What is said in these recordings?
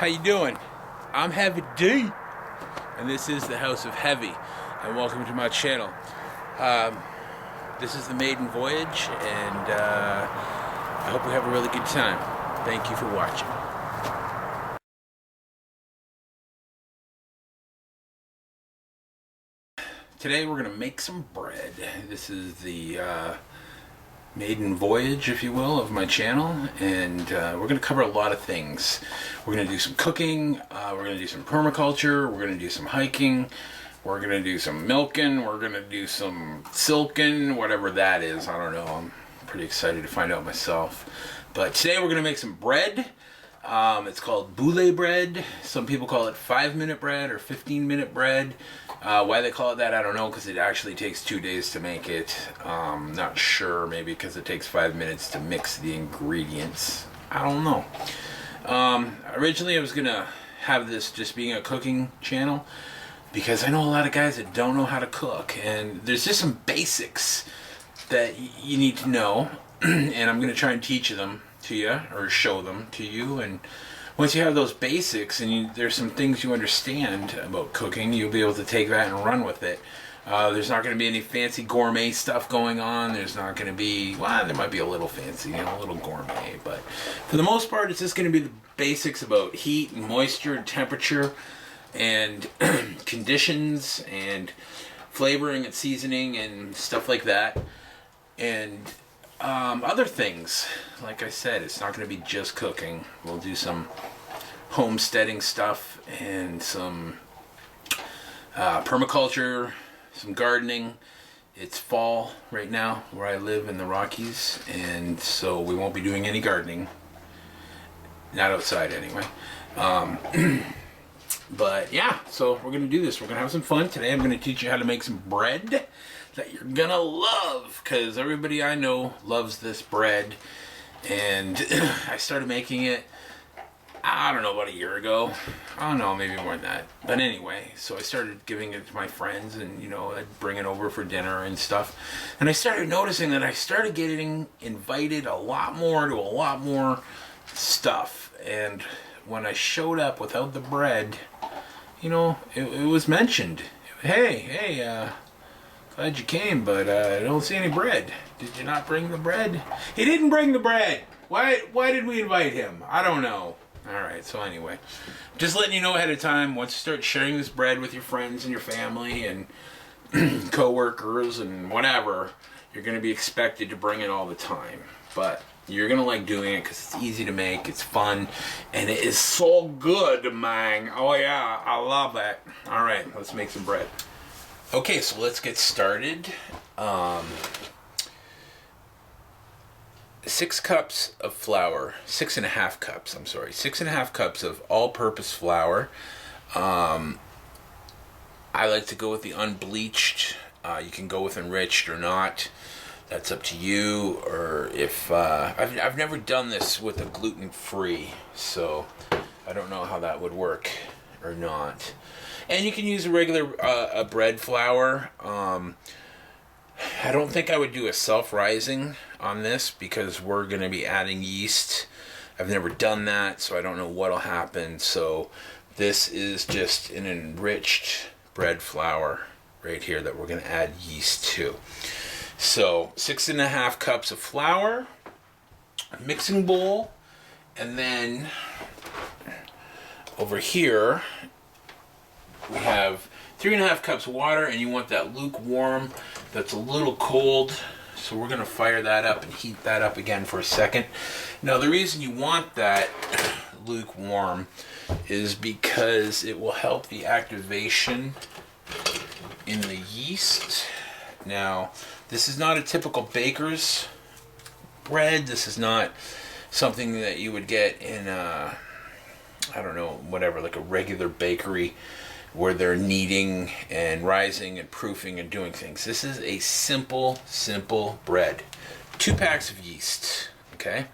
How you doing? I'm Heavy D, and this is the House of Heavy, and welcome to my channel. This is the maiden voyage, and I hope we have a really good time. Thank you for watching. Today we're going to make some bread. This is the maiden voyage, if you will, of my channel, and we're going to cover a lot of things. We're going to do some cooking, we're going to do some permaculture, we're going to do some hiking, we're going to do some milking, we're going to do some silking, whatever that is. I don't know. I'm pretty excited to find out myself. But today we're going to make some bread. It's called boule bread. Some people call it 5-minute bread or 15-minute bread. Why they call it that, I don't know, because it actually takes 2 days to make it. Not sure, maybe because it takes 5 minutes to mix the ingredients. I don't know. Originally I was going to have this just being a cooking channel, because I know a lot of guys that don't know how to cook, and there's just some basics that you need to know, and I'm going to try and teach them to you, or show them to you. And once you have those basics and there's some things you understand about cooking, you'll be able to take that and run with it. There's not going to be any fancy gourmet stuff going on. There's not going to be, well, there might be a little fancy, a little gourmet, but for the most part it's just going to be the basics about heat and moisture and temperature and conditions and flavoring and seasoning and stuff like that. And other things, like I said, it's not going to be just cooking. We'll do some homesteading stuff and some permaculture, some gardening. It's fall right now where I live in the Rockies, and so we won't be doing any gardening. Not outside anyway. But yeah, so we're going to do this. We're going to have some fun. Today I'm going to teach you how to make some bread that you're going to love, because everybody I know loves this bread. And I started making it, I don't know, about a year ago. I don't know, maybe more than that. But anyway, so I started giving it to my friends, and I'd bring it over for dinner and stuff. And I started noticing that I started getting invited a lot more to a lot more stuff. And when I showed up without the bread, it was mentioned. Hey, glad you came, but I don't see any bread. Did you not bring the bread? He didn't bring the bread. Why did we invite him? I don't know. Alright, so anyway, just letting you know ahead of time, once you start sharing this bread with your friends and your family and co-workers and whatever, you're going to be expected to bring it all the time. But you're going to like doing it because it's easy to make, it's fun, and it is so good, man. Oh yeah, I love it. Alright, let's make some bread. Okay, so let's get started. 6 cups of flour, 6.5 cups, 6.5 cups of all-purpose flour. I like to go with the unbleached. You can go with enriched or not. That's up to you. Or if I've never done this with a gluten-free, so I don't know how that would work or not. And you can use a regular bread flour. I don't think I would do a self-rising on this because we're going to be adding yeast. I've never done that, so I don't know what'll happen. So this is just an enriched bread flour right here that we're going to add yeast to. So 6.5 cups of flour, a mixing bowl, and then over here we have 3.5 cups of water, and you want that lukewarm. That's a little cold, so we're going to fire that up and heat that up again for a second. Now the reason you want that lukewarm is because it will help the activation in the yeast. Now this is not a typical baker's bread. This is not something that you would get in I don't know, whatever, like a regular bakery where they're kneading and rising and proofing and doing things. This is a simple bread. 2 packs of yeast, okay?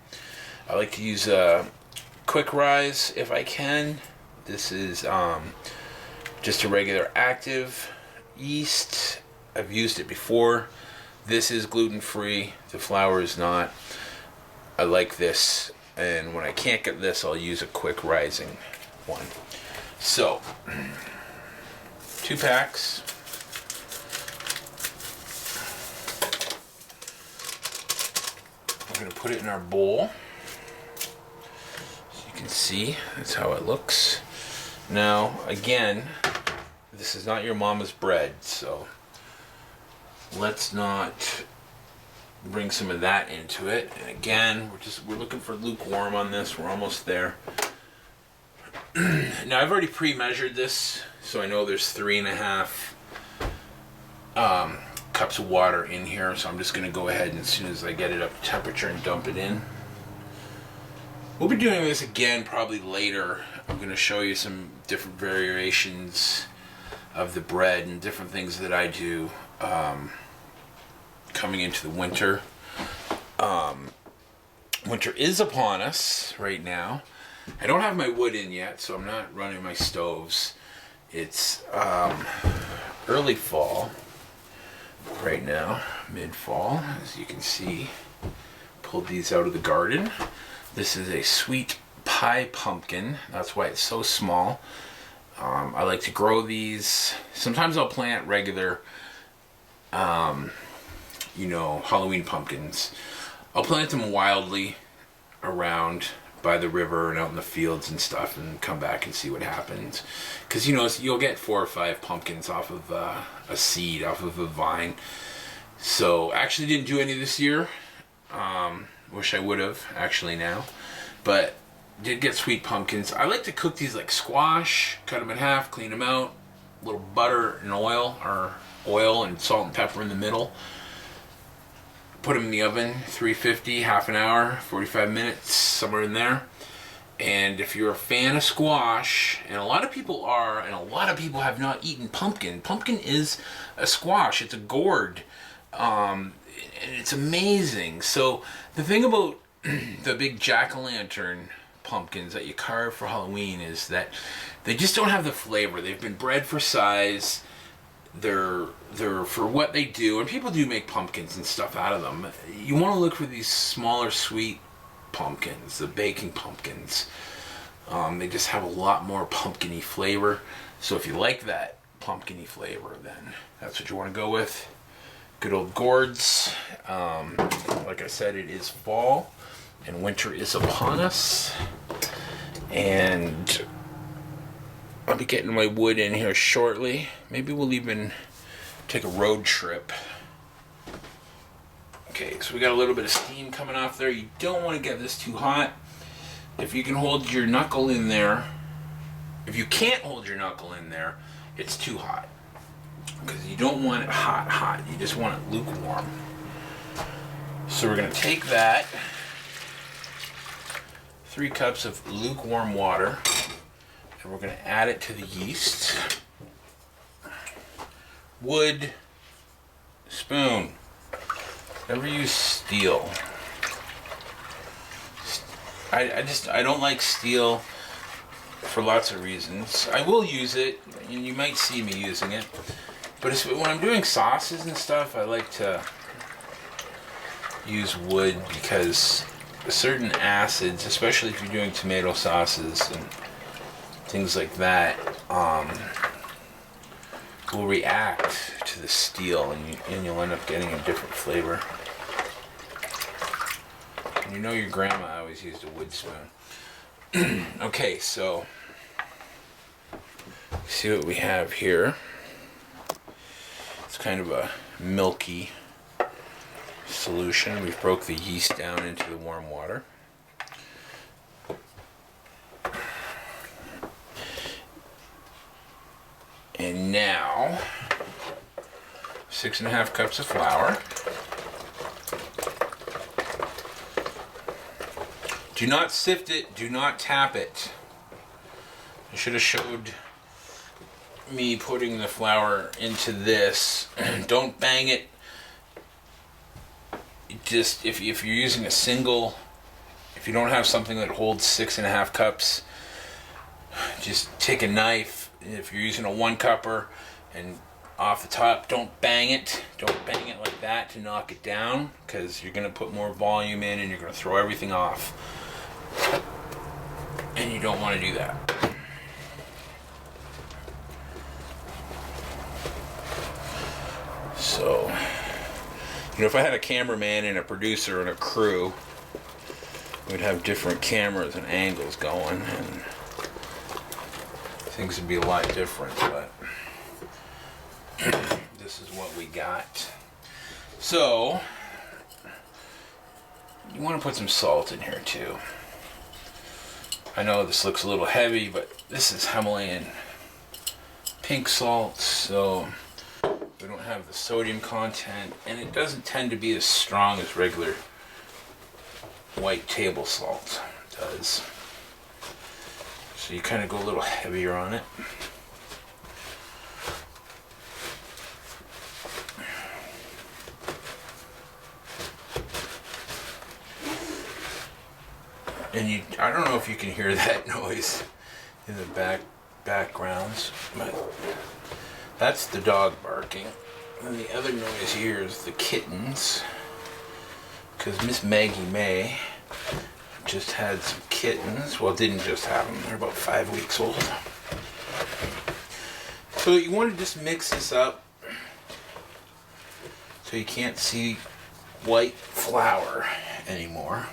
I like to use a quick rise if I can. This is just a regular active yeast. I've used it before. This is gluten-free. The flour is not. I like this, and when I can't get this, I'll use a quick rising one. So, 2 packs. We're going to put it in our bowl. So you can see, that's how it looks. Now, again, this is not your mama's bread, so let's not bring some of that into it. And again, we're looking for lukewarm on this. We're almost there. Now I've already pre-measured this, so I know there's 3.5 cups of water in here. So I'm just going to go ahead and as soon as I get it up to temperature and dump it in. We'll be doing this again probably later. I'm going to show you some different variations of the bread and different things that I do coming into the winter. Winter is upon us right now. I don't have my wood in yet, so I'm not running my stoves. It's early fall right now, mid-fall, as you can see. Pulled these out of the garden. This is a sweet pie pumpkin. That's why it's so small. I like to grow these. Sometimes I'll plant regular, Halloween pumpkins. I'll plant them wildly around by the river and out in the fields and stuff and come back and see what happens. Because, you'll get 4 or 5 pumpkins off of a seed, off of a vine. So, actually didn't do any this year. Wish I would have, actually, now. But did get sweet pumpkins. I like to cook these like squash, cut them in half, clean them out, a little butter and oil, or oil and salt and pepper in the middle. Put them in the oven, 350, half an hour, 45 minutes, somewhere in there. And if you're a fan of squash, and a lot of people are, and a lot of people have not eaten pumpkin. Pumpkin is a squash. It's a gourd. And it's amazing. So the thing about the big jack-o'-lantern pumpkins that you carve for Halloween is that they just don't have the flavor. They've been bred for size. They're for what they do, and people do make pumpkins and stuff out of them. You want to look for these smaller sweet pumpkins, the baking pumpkins. They just have a lot more pumpkin-y flavor. So if you like that pumpkin-y flavor, then that's what you want to go with. Good old gourds. Like I said, it is fall and winter is upon us, and I'll be getting my wood in here shortly. Maybe we'll even take a road trip. Okay, so we got a little bit of steam coming off there. You don't want to get this too hot. If you can hold your knuckle in there, if you can't hold your knuckle in there, it's too hot. Because you don't want it hot. You just want it lukewarm. So we're going to take that, 3 cups of lukewarm water, and we're going to add it to the yeast. Wood, spoon. Never use steel. I don't like steel for lots of reasons. I will use it, and you might see me using it. But when I'm doing sauces and stuff, I like to use wood because certain acids, especially if you're doing tomato sauces and things like that, will react to the steel, and you'll end up getting a different flavor. And your grandma always used a wood spoon. Okay, so see what we have here. It's kind of a milky solution. We've broke the yeast down into the warm water. And now, 6.5 cups of flour. Do not sift it, do not tap it. I should have showed me putting the flour into this. Don't bang it. Just if you're using a single, if you don't have something that holds 6.5 cups, just take a knife. If you're using a 1-cupper, and off the top, don't bang it. Don't bang it like that to knock it down, because you're going to put more volume in and you're going to throw everything off. And you don't want to do that. You know, if I had a cameraman and a producer and a crew, we'd have different cameras and angles going, and things would be a lot different, but this is what we got. So, you want to put some salt in here too. I know this looks a little heavy, but this is Himalayan pink salt, so we don't have the sodium content, and it doesn't tend to be as strong as regular white table salt does. So you kind of go a little heavier on it. And I don't know if you can hear that noise in the backgrounds, but that's the dog barking. And the other noise here is the kittens, because Miss Maggie May just had some kittens. Well, didn't just have them. They're about 5 weeks old. So you want to just mix this up so you can't see white flour anymore.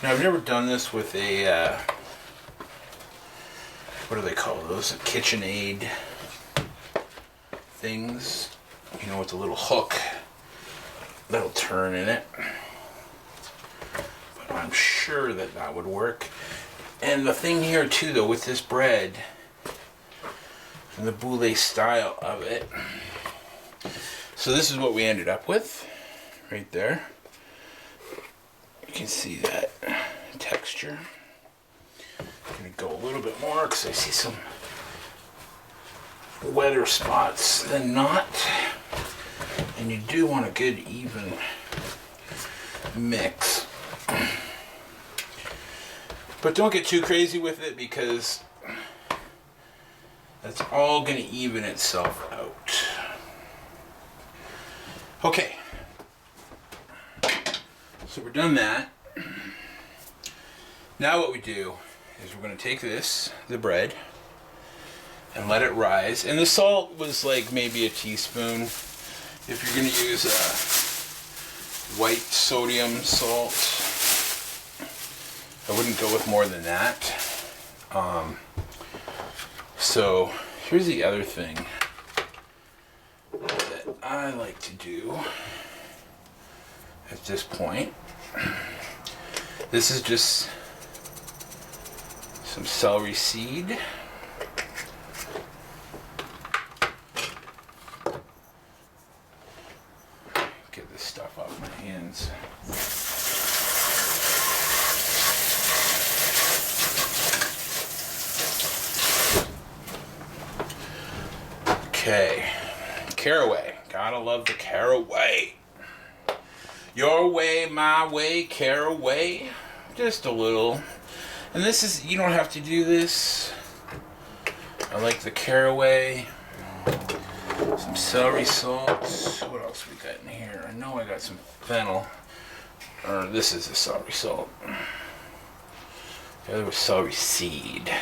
Now, I've never done this with a, what do they call those? A KitchenAid things. You know, with the little hook that'll turn in it. But I'm sure that that would work. And the thing here too, though, with this bread and the boule style of it. So this is what we ended up with right there. You can see that texture. I'm going to go a little bit more because I see some wetter spots than not. And you do want a good even mix. But don't get too crazy with it, because that's all going to even itself out. Okay. So we're done that. Now what we do is we're going to take this, the bread, and let it rise. And the salt was like maybe a teaspoon. If you're going to use a white sodium salt, I wouldn't go with more than that. So here's the other thing that I like to do at this point. This is just some celery seed. Get this stuff off my hands. Okay, caraway. Gotta love the caraway. Your way, my way, caraway. Just a little. And this is, you don't have to do this. I like the caraway. Some celery salt. What else we got in here? I know I got some fennel. Or this is the celery salt. The other was celery seed.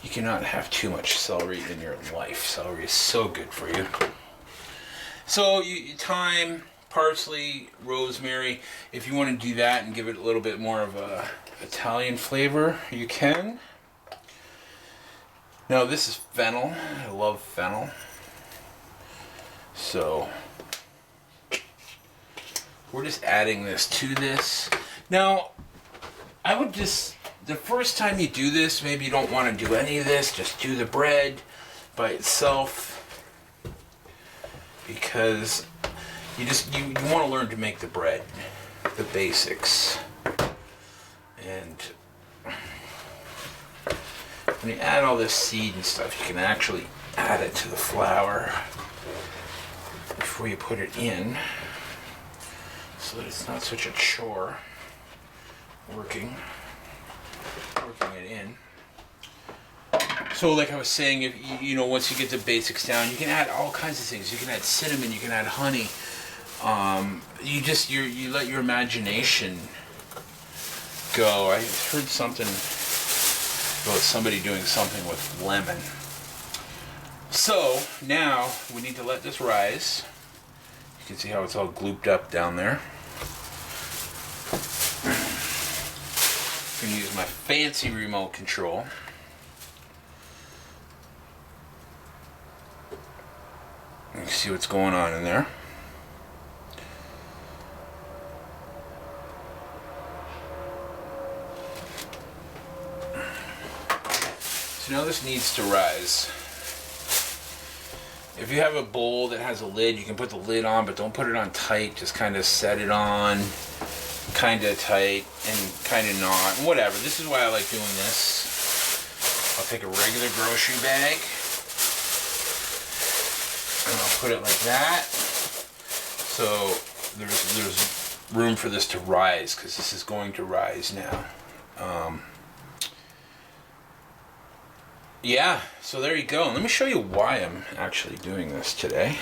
You cannot have too much celery in your life. Celery is so good for you. So thyme, parsley, rosemary. If you want to do that and give it a little bit more of a Italian flavor, you can. Now this is fennel. I love fennel. So we're just adding this to this. Now I would just, the first time you do this, maybe you don't want to do any of this, just do the bread by itself, because you want to learn to make the bread, the basics. And when you add all this seed and stuff, you can actually add it to the flour before you put it in, so that it's not such a chore working it in. So like I was saying, if you know, once you get the basics down, you can add all kinds of things. You can add cinnamon, you can add honey. You let your imagination go. I heard something about somebody doing something with lemon. So now we need to let this rise. You can see how it's all glooped up down there. I'm going to use my fancy remote control. You can see what's going on in there. So now this needs to rise. If you have a bowl that has a lid, you can put the lid on, but don't put it on tight. Just kind of set it on kind of tight and kind of not. Whatever. This is why I like doing this. I'll take a regular grocery bag and I'll put it like that. So there's room for this to rise, because this is going to rise now. Yeah, so there you go. And let me show you why I'm actually doing this today.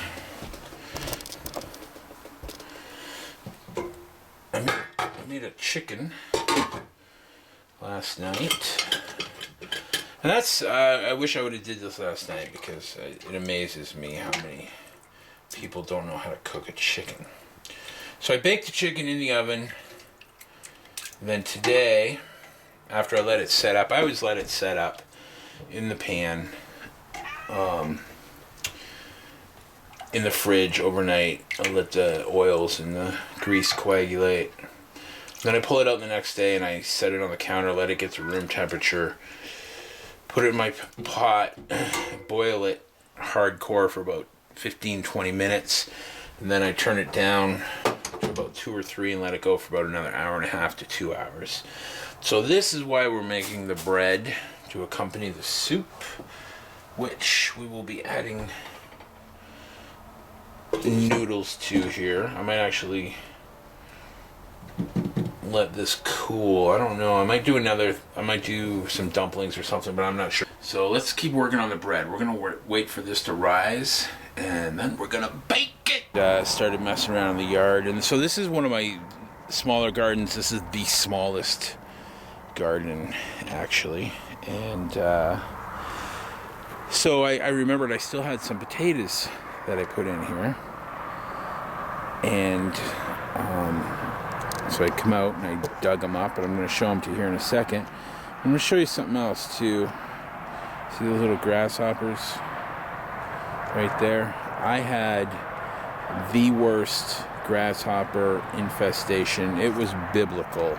I made a chicken last night. And that's, I wish I would have did this last night, because it amazes me how many people don't know how to cook a chicken. So I baked the chicken in the oven. And then today, after I let it set up, I always let it set up in the pan, in the fridge overnight. I let the oils and the grease coagulate. Then I pull it out the next day and I set it on the counter, let it get to room temperature, put it in my pot, boil it hardcore for about 15-20 minutes, and then I turn it down to about 2 or 3 and let it go for about another hour and a half to 2 hours. So this is why we're making the bread to accompany the soup, which we will be adding noodles to here. I might actually let this cool. I don't know. I might do some dumplings or something, but I'm not sure. So let's keep working on the bread. We're gonna wait for this to rise, and then we're gonna bake it. Started messing around in the yard, and so this is one of my smaller gardens. This is the smallest garden, actually. And so I remembered I still had some potatoes that I put in here, and so I come out and I dug them up, and I'm going to show them to you here in a second. I'm going to show you something else too. See those little grasshoppers right there? I had the worst grasshopper infestation. It was biblical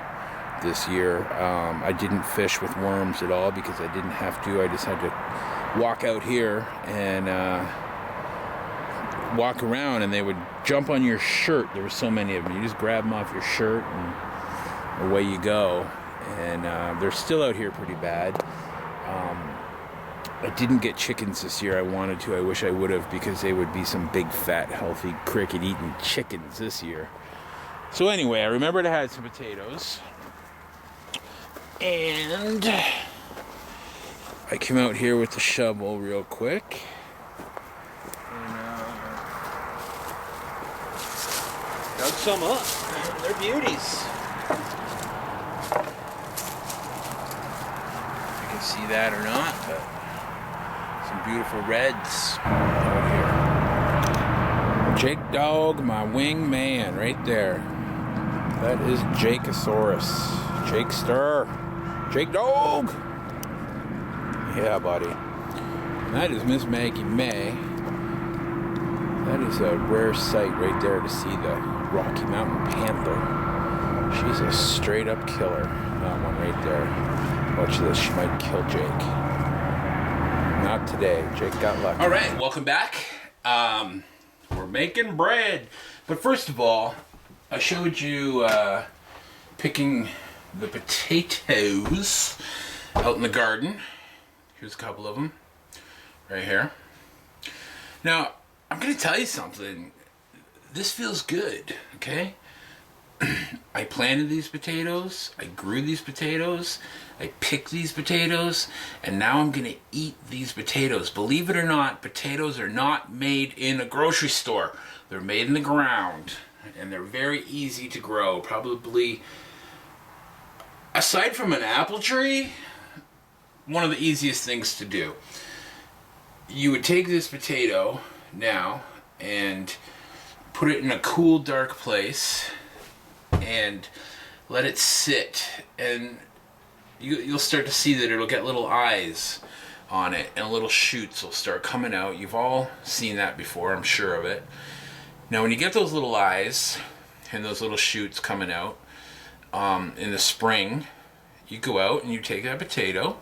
this year. I didn't fish with worms at all because I didn't have to. I just had to walk out here and walk around, and they would jump on your shirt. There were so many of them. You just grab them off your shirt and away you go. And they're still out here pretty bad. I didn't get chickens this year. I wanted to. I wish I would have, because they would be some big, fat, healthy, cricket-eating chickens this year. So anyway, I remembered I had some potatoes. And I came out here with the shovel real quick. And dug some up. They're beauties. You can see that or not, but some beautiful reds out here. Jake Dog, my wing man, right there. That is Jakeosaurus. Jakester. Jake Dog! Yeah, buddy. And that is Miss Maggie May. That is a rare sight right there to see the Rocky Mountain Panther. She's a straight up killer. That one right there. Watch this, she might kill Jake. Not today. Jake got lucky. Alright, welcome back. We're making bread. But first of all, I showed you picking the potatoes out in the garden. Here's a couple of them right here. Now, I'm going to tell you something. This feels good, okay? I planted these potatoes, I grew these potatoes, I picked these potatoes, and now I'm going to eat these potatoes. Believe it or not, potatoes are not made in a grocery store. They're made in the ground, and they're very easy to grow. Probably Aside from an apple tree, one of the easiest things to do. You would take this potato now and put it in a cool, dark place and let it sit, and you'll start to see that it'll get little eyes on it and little shoots will start coming out. You've all seen that before, I'm sure of it. Now when you get those little eyes and those little shoots coming out in the spring, you go out and you take that potato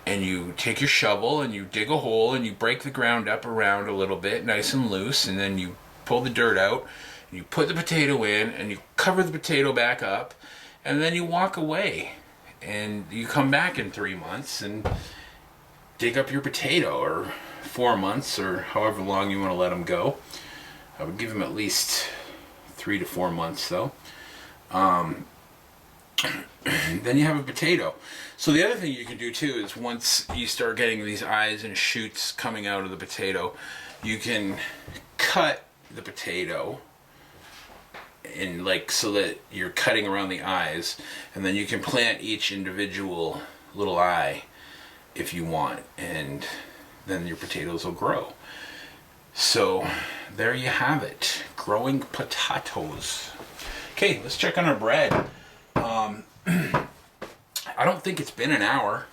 and you take your shovel and you dig a hole and you break the ground up around a little bit, nice and loose, and then you pull the dirt out and you put the potato in and you cover the potato back up, and then you walk away and you come back in 3 months and dig up your potato, or 4 months, or however long you want to let them go. I would give them at least 3 to 4 months though. Then you have a potato. So the other thing you can do too is once you start getting these eyes and shoots coming out of the potato, you can cut the potato and so that you're cutting around the eyes, and then you can plant each individual little eye if you want, and then your potatoes will grow. So there you have it, growing potatoes. Okay, let's check on our bread. I don't think it's been an hour.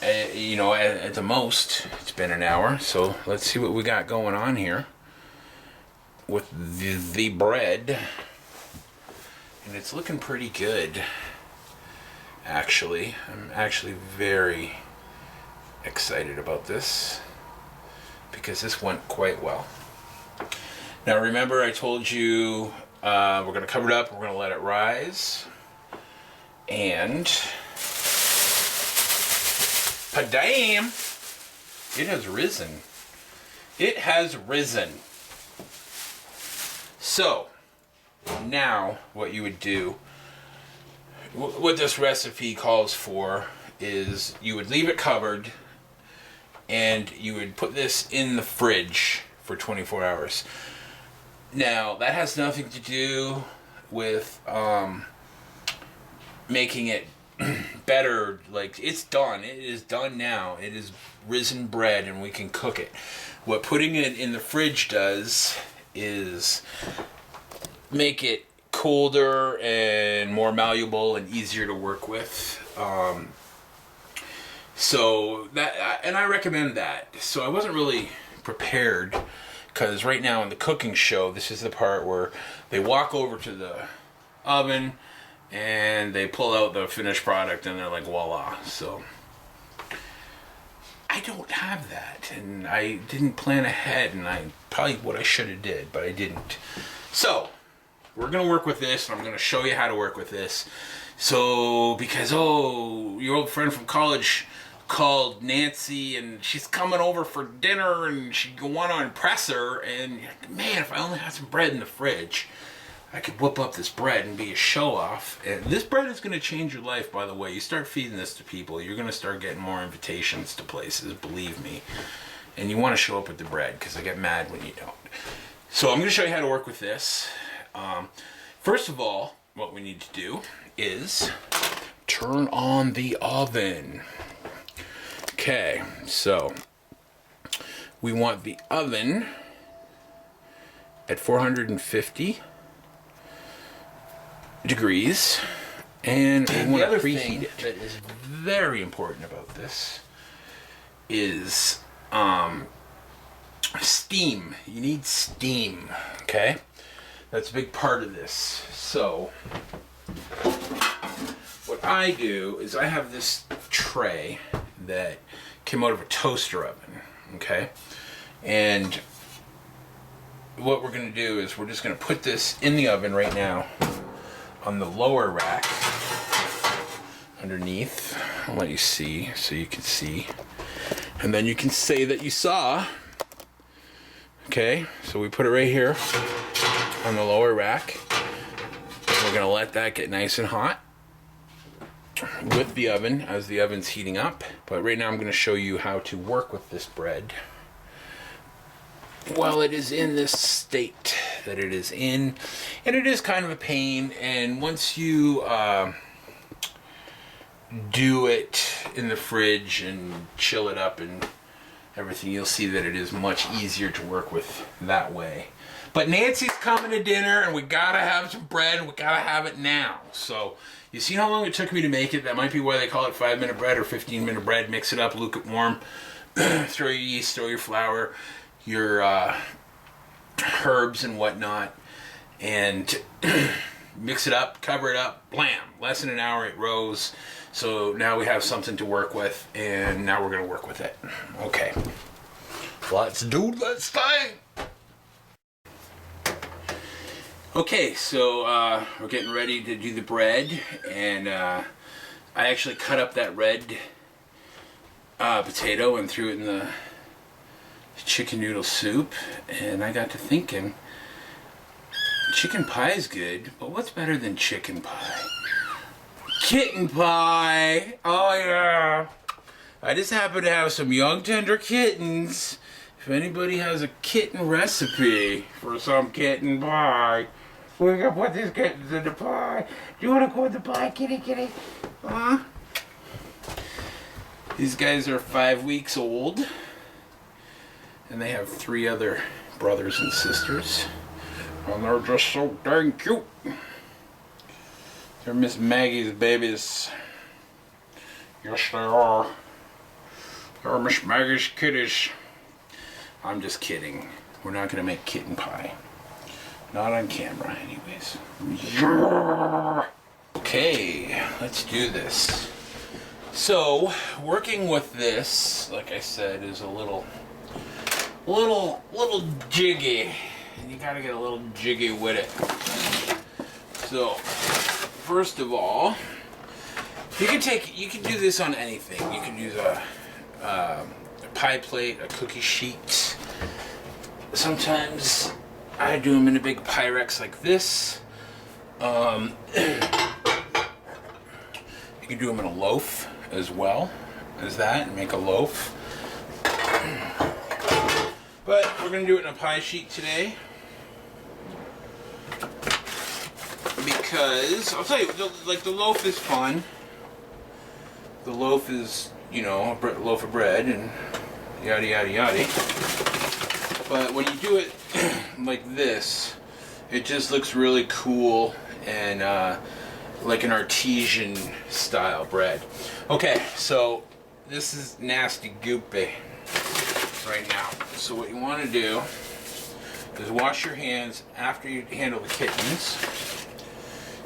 At the most, it's been an hour. So let's see what we got going on here with the bread. And it's looking pretty good, actually. I'm actually very excited about this because this went quite well. Now remember, I told you we're going to cover it up, we're going to let it rise, and padam, it has risen. It has risen. So now what you would do, what this recipe calls for, is you would leave it covered and you would put this in the fridge for 24 hours. Now, that has nothing to do with making it better. Like, it's done. It is done now. It is risen bread and we can cook it. What putting it in the fridge does is make it colder and more malleable and easier to work with. So that, and I recommend that. So I wasn't really prepared, because right now in the cooking show, this is the part where they walk over to the oven and they pull out the finished product and they're like, voila. So I don't have that, and I didn't plan ahead, and I probably what I should have did, but I didn't. So we're gonna work with this, and I'm gonna show you how to work with this. So because your old friend from college called Nancy and she's coming over for dinner and you want to impress her, and man, if I only had some bread in the fridge, I could whip up this bread and be a show off. And this bread is going to change your life, by the way. You start feeding this to people, you're going to start getting more invitations to places, believe me. And you want to show up with the bread, because I get mad when you don't. So I'm going to show you how to work with this. First of all, what we need to do is turn on the oven. Okay, so we want the oven at 450 degrees, and we want to preheat it. That is very important about this is steam. You need steam, okay? That's a big part of this. So what I do is I have this tray that came out of a toaster oven, okay? And what we're going to do is we're just going to put this in the oven right now on the lower rack underneath. I'll let you see so you can see. And then you can say that you saw. Okay, so we put it right here on the lower rack. We're going to let that get nice and hot with the oven as the oven's heating up. But right now I'm going to show you how to work with this bread while it is in this state. that it is in, and it is kind of a pain. And once you do it in the fridge and chill it up and everything, you'll see that it is much easier to work with that way. But Nancy's coming to dinner, and we gotta have some bread, and we gotta have it now. So, you see how long it took me to make it? That might be why they call it 5-minute bread or 15-minute bread. Mix it up, lukewarm. Throw your yeast, throw your flour, your herbs and whatnot, and mix it up, cover it up, blam. Less than an hour it rose. So now we have something to work with, and now we're gonna work with it. Okay. Let's do this thing. Okay, so we're getting ready to do the bread, and I actually cut up that red potato and threw it in the chicken noodle soup, and I got to thinking, chicken pie is good, but what's better than chicken pie? Kitten pie! Oh yeah! I just happen to have some young tender kittens. If anybody has a kitten recipe for some kitten pie, we're gonna put these kittens in the pie. Do you want to go in the pie, kitty kitty? Huh? These guys are 5 weeks old, and they have 3 other brothers and sisters, and they're just so dang cute. They're Miss Maggie's babies. Yes, they are. They're Miss Maggie's kitties. I'm just kidding. We're not gonna make kitten pie. Not on camera, anyways. Okay, let's do this. So, working with this, like I said, is a little jiggy. And you gotta get a little jiggy with it. So, first of all, you can do this on anything. You can use a pie plate, a cookie sheet. Sometimes I do them in a big Pyrex like this. You can do them in a loaf as well as that and make a loaf. But we're going to do it in a pie sheet today. Because, I'll tell you, the loaf is fun. The loaf is, you know, a loaf of bread and yada yada yada. But when you do it like this, it just looks really cool and like an artesian style bread. Okay, so this is nasty goopy right now. So what you want to do is wash your hands after you handle the kittens.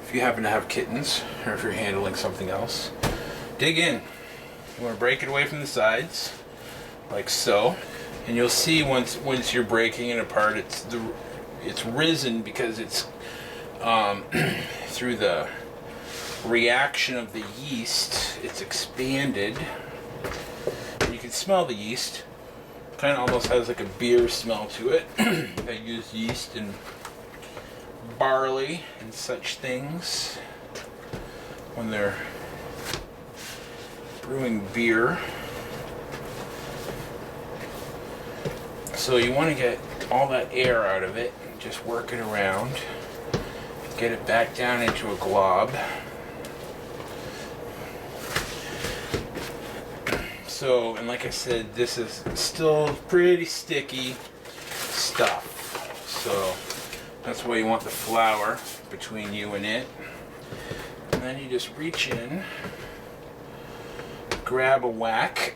If you happen to have kittens, or if you're handling something else, dig in. You want to break it away from the sides, like so. And you'll see once you're breaking it apart, it's risen because it's through the reaction of the yeast, it's expanded. You can smell the yeast. Kind of almost has like a beer smell to it. I use yeast and barley and such things when they're brewing beer. So you want to get all that air out of it, just work it around, get it back down into a glob. So, and like I said, this is still pretty sticky stuff. So that's why you want the flour between you and it. And then you just reach in, grab a whack.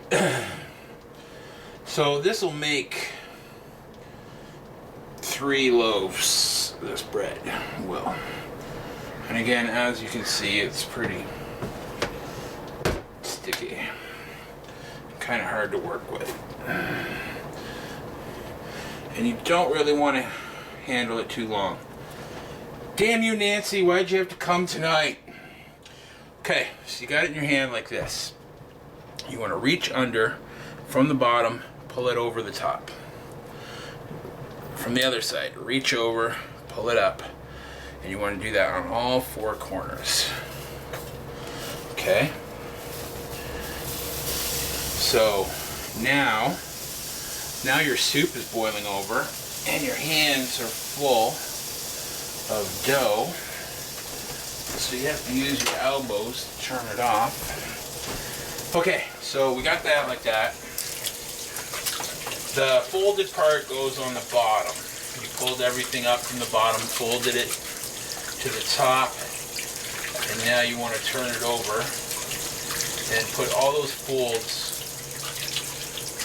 So this will make 3 loaves, this bread will. And again, as you can see, it's pretty sticky. Kind of hard to work with. And you don't really want to handle it too long. Damn you, Nancy, why'd you have to come tonight? Okay, so you got it in your hand like this. You want to reach under from the bottom, pull it over the top. From the other side, reach over, pull it up. And you want to do that on all 4 corners. Okay? So now your soup is boiling over, and your hands are full of dough, so you have to use your elbows to turn it off. Okay, so we got that like that. The folded part goes on the bottom. You pulled everything up from the bottom, folded it to the top, and now you want to turn it over and put all those folds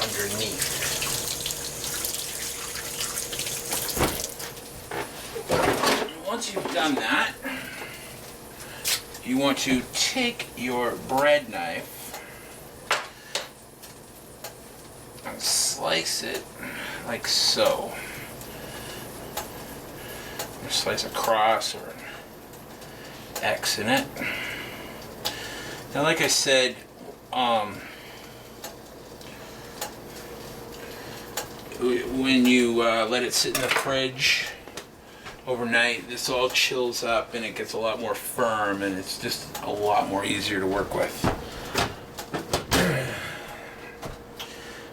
underneath. Once you've done that, you want to take your bread knife and slice it like so. Or slice across or an X in it. Now, like I said, when you let it sit in the fridge overnight, this all chills up and it gets a lot more firm, and it's just a lot more easier to work with.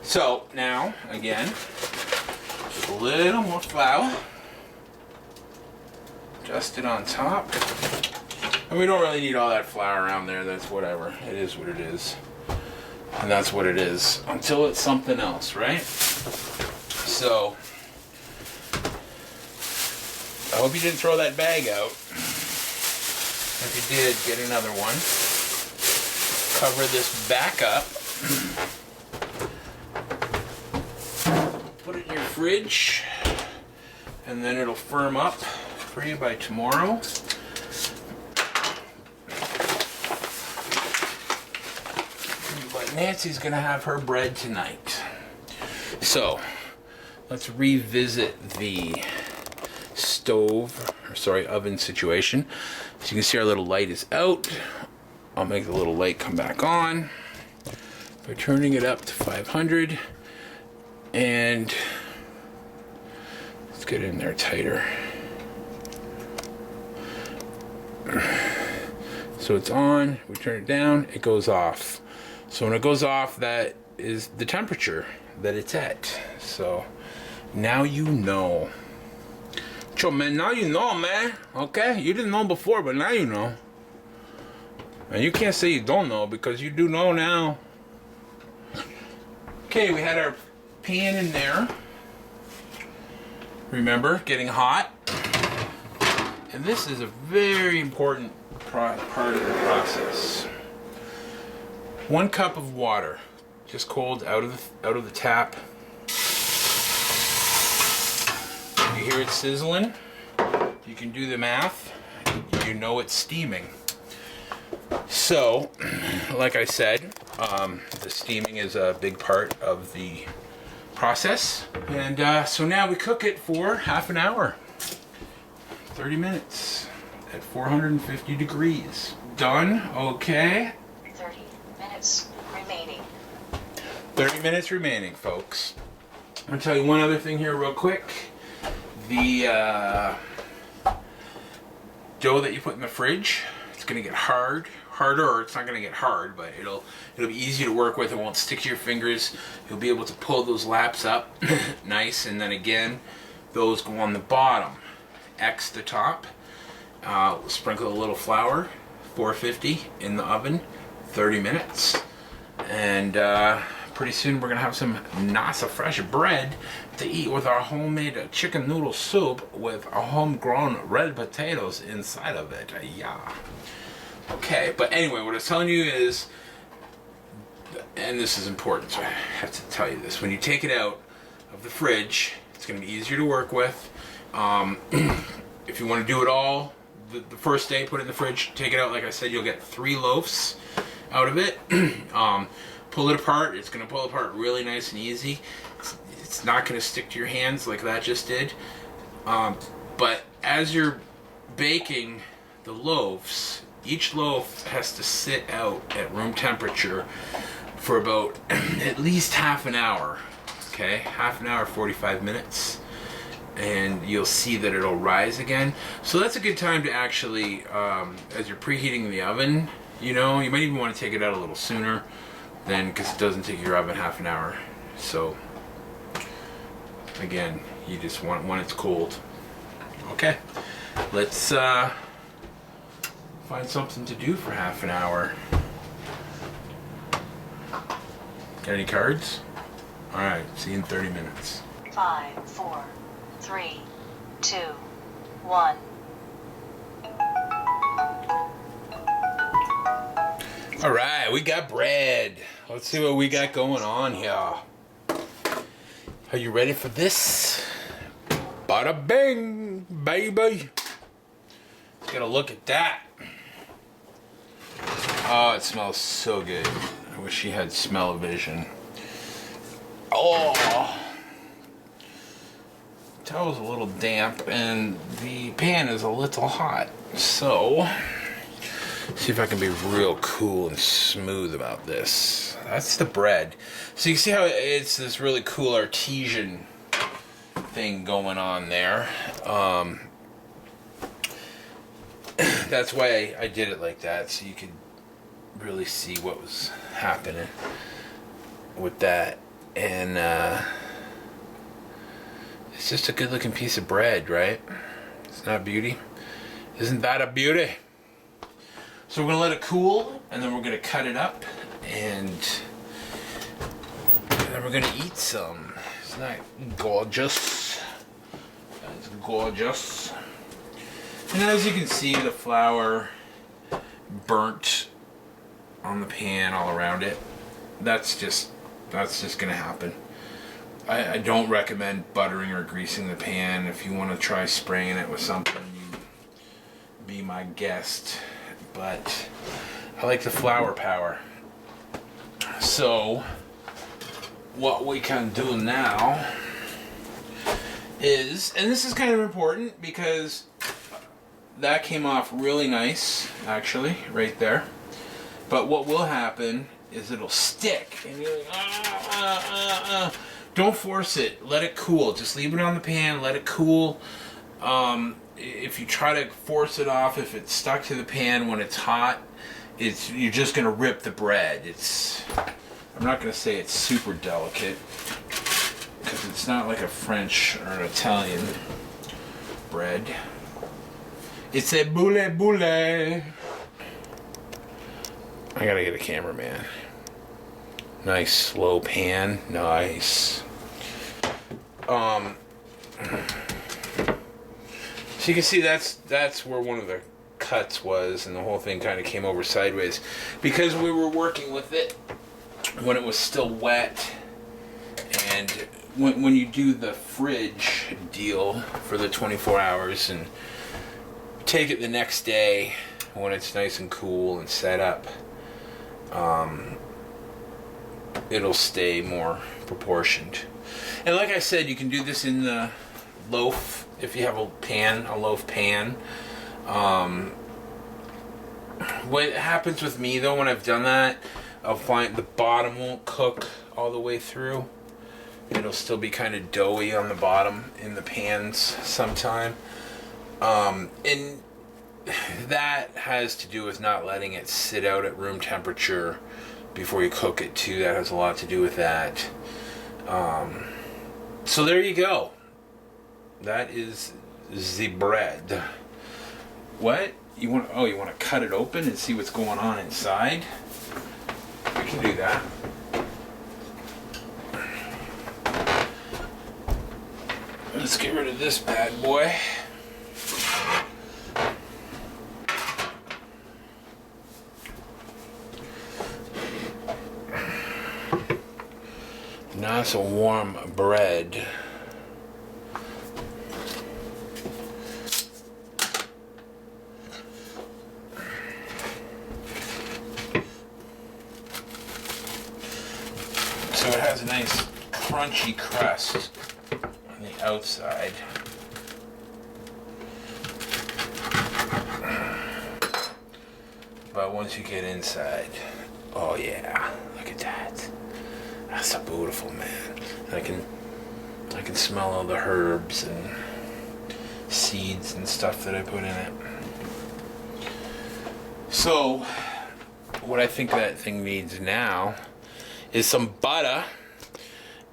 So now, again, just a little more flour. Just it on top. And we don't really need all that flour around there. That's whatever. It is what it is. And that's what it is. Until it's something else, right? So, I hope you didn't throw that bag out. If you did, get another one. Cover this back up. Put it in your fridge. And then it'll firm up for you by tomorrow. But Nancy's gonna have her bread tonight. So let's revisit the oven situation. So you can see our little light is out. I'll make the little light come back on by turning it up to 500, and let's get in there tighter. So it's on, we turn it down, it goes off. So when it goes off, that is the temperature that it's at. So now you know. So man, now you know, man. Okay? You didn't know before, but now you know. And you can't say you don't know, because you do know now. Okay, we had our pan in there. Remember, getting hot. And this is a very important part of the process. 1 cup of water, just cold out of the tap. You hear it sizzling. You can do the math. You know it's steaming. So, like I said, the steaming is a big part of the process. And so now we cook it for half an hour. 30 minutes at 450 degrees. Done. Okay. 30 minutes remaining. 30 minutes remaining, folks. I'm going to tell you one other thing here real quick. The dough that you put in the fridge, it's going to get harder. It's not going to get hard, but it'll be easy to work with. It won't stick to your fingers. You'll be able to pull those laps up nice, and then again, those go on the bottom. X the top. Sprinkle a little flour. 450 in the oven. 30 minutes. And pretty soon we're going to have some nice fresh bread to eat with our homemade chicken noodle soup with our homegrown red potatoes inside of it. Yeah. Okay, but anyway, what I was telling you is, and this is important, so I have to tell you this. When you take it out of the fridge, it's going to be easier to work with. If you want to do it all, the first day, put it in the fridge, take it out. Like I said, you'll get 3 loaves out of it. Pull it apart. It's going to pull apart really nice and easy. It's not going to stick to your hands like that just did. But as you're baking the loaves, each loaf has to sit out at room temperature for about at least half an hour. Okay, half an hour, 45 minutes. And you'll see that it'll rise again. So that's a good time to actually, as you're preheating the oven, you know, you might even want to take it out a little sooner than, because it doesn't take your oven half an hour. So Again, you just want it when it's cold. Okay, let's find something to do for half an hour. Got any cards? All right, see you in 30 minutes. 5, 4, 3, 2, 1. All right, we got bread. Let's see what we got going on here. Are you ready for this? Bada bing, baby. Let's get a look at that. Oh, it smells so good. I wish she had smell-o-vision. Oh, the towel's a little damp and the pan is a little hot. So, see if I can be real cool and smooth about this. That's the bread. So you see how it's this really cool artesian thing going on there. That's why I did it like that, so you could really see what was happening with that. And it's just a good looking piece of bread, right? It's not a beauty. Isn't that a beauty? So we're gonna let it cool, and then we're gonna cut it up, and then we're gonna eat some. Isn't that gorgeous? That's gorgeous. And as you can see, the flour burnt on the pan all around it. That's just gonna happen. I don't recommend buttering or greasing the pan. If you want to try spraying it with something, you be my guest. But I like the flour power. So what we can do now is, and this is kind of important because that came off really nice, actually, right there. But what will happen is it'll stick, and you're like, Don't force it. Let it cool. Just leave it on the pan. Let it cool. If you try to force it off, if it's stuck to the pan when it's hot, you're just gonna rip the bread. I'm not gonna say it's super delicate because it's not like a French or an Italian bread. It's a boule boule. I gotta get a cameraman. Nice slow pan. Nice. So you can see that's where one of the cuts was, and the whole thing kind of came over sideways because we were working with it when it was still wet. And when you do the fridge deal for the 24 hours and take it the next day when it's nice and cool and set up, it'll stay more proportioned. And like I said, you can do this in the loaf if you have a loaf pan. What happens with me though when I've done that, I'll find the bottom won't cook all the way through. It'll still be kind of doughy on the bottom in the pans sometime. And that has to do with not letting it sit out at room temperature before you cook it too. That has a lot to do with that. So there you go. That is the bread. What? You want to cut it open and see what's going on inside? We can do that. Let's get rid of this bad boy. Nice warm bread. So it has a nice crunchy crust on the outside. But once you get inside, oh yeah, look at that. That's so beautiful, man. I can smell all the herbs and seeds and stuff that I put in it. So, what I think that thing needs now is some butter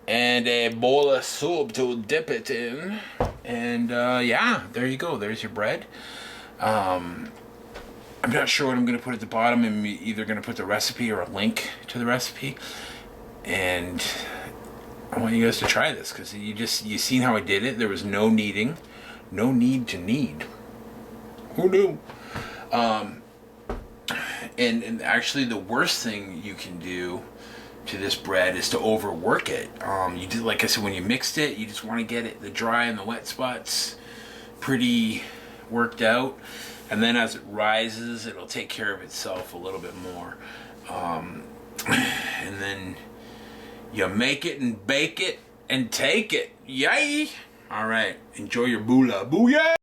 and a bowl of soup to dip it in. And yeah, there you go. There's your bread. I'm not sure what I'm going to put at the bottom. I'm either going to put the recipe or a link to the recipe. And I want you guys to try this because you seen how I did it. There was no kneading, no need to knead. Who knew? And actually, the worst thing you can do to this bread is to overwork it. You do, like I said, when you mixed it, you just want to get it the dry and the wet spots pretty worked out, and then as it rises, it'll take care of itself a little bit more. And then you make it and bake it and take it. Yay! All right, enjoy your boolah. Booyah!